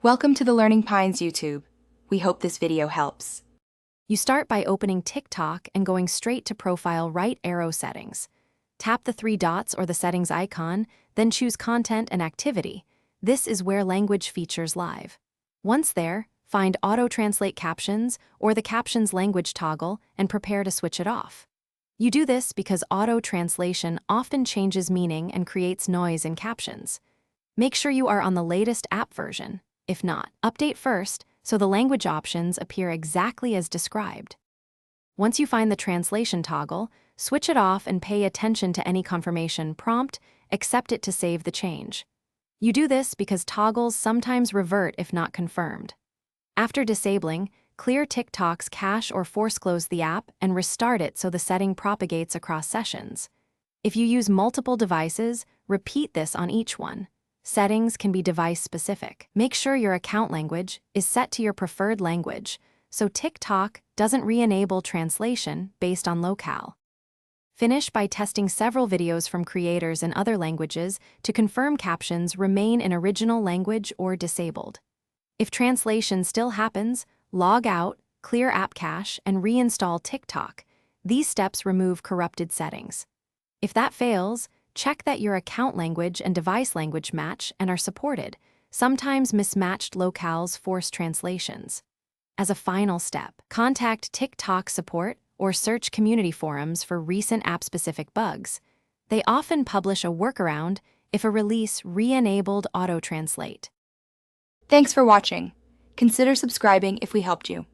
Welcome to the Learning Pines YouTube. We hope this video helps. You start by opening TikTok and going straight to Profile right arrow settings. Tap the three dots or the settings icon, then choose Content and Activity. This is where language features live. Once there, find Auto Translate Captions or the Captions Language toggle and prepare to switch it off. You do this because auto translation often changes meaning and creates noise in captions. Make sure you are on the latest app version. If not, update first so the language options appear exactly as described. Once you find the translation toggle, switch it off and pay attention to any confirmation prompt, accept it to save the change. You do this because toggles sometimes revert if not confirmed. After disabling, clear TikTok's cache or force close the app and restart it so the setting propagates across sessions. If you use multiple devices, repeat this on each one. Settings can be device-specific. Make sure your account language is set to your preferred language, so TikTok doesn't re-enable translation based on locale. Finish by testing several videos from creators in other languages to confirm captions remain in original language or disabled. If translation still happens, log out, clear app cache, and reinstall TikTok. These steps remove corrupted settings. If that fails, check that your account language and device language match and are supported. Sometimes mismatched locales force translations. As a final step, contact TikTok support or search community forums for recent app-specific bugs. They often publish a workaround if a release re-enabled auto-translate. Thanks for watching. Consider subscribing if we helped you.